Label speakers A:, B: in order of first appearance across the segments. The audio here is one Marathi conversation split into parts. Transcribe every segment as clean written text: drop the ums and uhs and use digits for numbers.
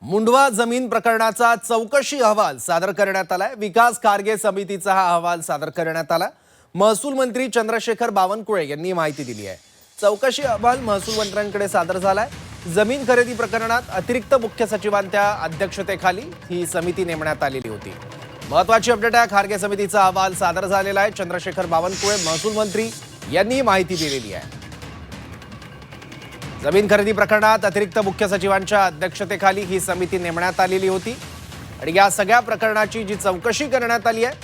A: मुंडवा जमीन प्रकरणाचा चौकशी अहवाल सादर करण्यात आलाय। विकास खारगे समितीचा हा अहवाल सादर करण्यात आला। महसूल मंत्री चंद्रशेखर बावनकुळे यांनी माहिती दिली आहे। चौकशी अहवाल महसूल मंत्र्यांकडे सादर झालाय। जमीन खरेदी प्रकरणात अतिरिक्त मुख्य सचिवांच्या अध्यक्षतेखाली ही समिती नेमण्यात आलेली होती। महत्त्वाची अपडेट आहे, खारगे समितीचा अहवाल सादर झालेला आहे। चंद्रशेखर बावनकुळे महसूल मंत्री यांनी माहिती दिलेली आहे। जमीन खरेदी प्रकरणात अतिरिक्त मुख्य सचिवांच्या अध्यक्षतेखाली ही समिती नेमण्यात आलेली होती आणि या सगळ्या प्रकरणाची जी चौकशी करण्यात आली आहे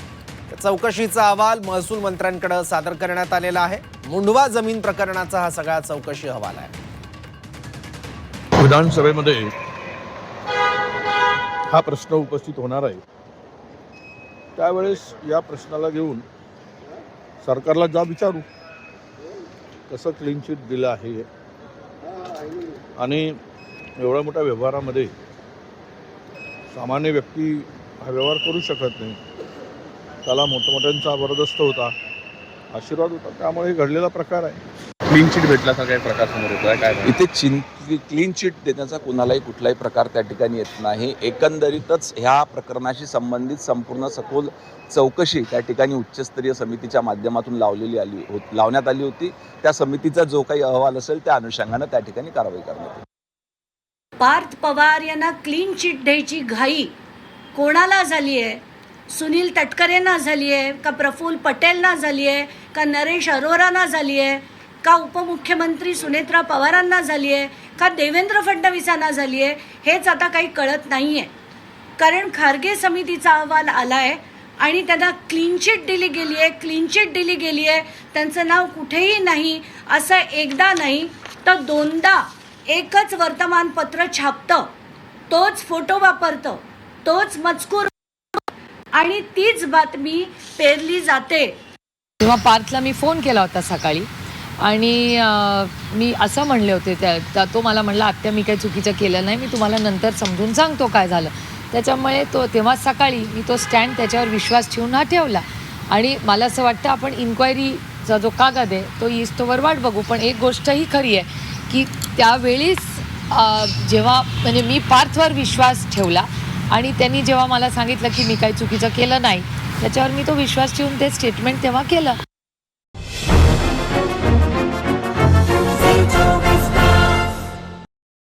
A: त्या चौकशीचा अहवाल महसूल मंत्र्यांकडे सादर करण्यात आलेला आहे। मुंडवा जमीन प्रकरणाचा हा सगळा चौकशी अहवाल आहे।
B: विधानसभेमध्ये हा प्रश्न उपस्थित होणार आहे, त्यावेळेस या प्रश्नाला घेऊन सरकारला जा विचारू कसं क्लीन चिट दिलं आहे आणि एवढ्या मोठ्या व्यवहारामध्ये सामान्य व्यक्ती हा व्यवहार करू शकत नाही। त्याला मोठमोठ्यांचा बरदस्त होता, आशीर्वाद होता, त्यामुळे घडलेला प्रकार आहे।
C: क्लीन चिट भेटल्याचा काही प्रकार समोर येतो आहे काय?
D: इथे क्लीन चिट देण्याचा कुणालाही कुठलाही प्रकार त्या ठिकाणी येत नाही। एकंदरीतच ह्या प्रकरणाशी संबंधित संपूर्ण सखोल चौकशी त्या ठिकाणी उच्चस्तरीय समितीच्या माध्यमातून लावण्यात आली होती। त्या समितीचा जो काही अहवाल असेल त्या अनुषंगाने त्या ठिकाणी कारवाई करण्यात येईल।
E: पार्थ पवार यांना क्लीन चिट द्यायची घाई कोणाला झाली आहे? सुनील तटकरेंना झाली आहे का? प्रफुल्ल पटेलना झाली आहे का? नरेश अरोरांना झाली आहे का? उपमुख्यमंत्री सुनेत्रा पवारांना झाली आहे का? देवेंद्र फडणवीसांना झाली आहे? हेच आता काही कळत नाही आहे। कारण खारगे समितीचा अहवाल आला आहे आणि त्यांना क्लीन चिट दिली गेली आहे, क्लीन चिट दिली गेली आहे, त्यांचं नाव कुठेही नाही, असं एकदा नाही तर दोनदा एकच वर्तमानपत्र छापतं, तोच फोटो वापरतं, तोच मजकूर आणि तीच बातमी पेरली जाते।
F: तेव्हा पार्थला मी फोन केला होता सकाळी आणि मी असं म्हणले होते तो मला म्हणला, आत्या मी काही चुकीचं केलं नाही, मी तुम्हाला नंतर समजून सांगतो काय झालं। त्याच्यामुळे तेव्हा सकाळी मी तो स्टँड त्याच्यावर विश्वास ठेवून हा ठेवला आणि मला असं वाटतं आपण इन्क्वायरीचा जो कागद आहे तो इस्तोवर वाट बघू। पण एक गोष्टही खरी आहे की त्यावेळीच जेव्हा म्हणजे मी पार्थवर विश्वास ठेवला आणि त्यांनी जेव्हा मला सांगितलं की मी काही चुकीचं केलं नाही, त्याच्यावर मी तो विश्वास ठेवून ते स्टेटमेंट तेव्हा केलं।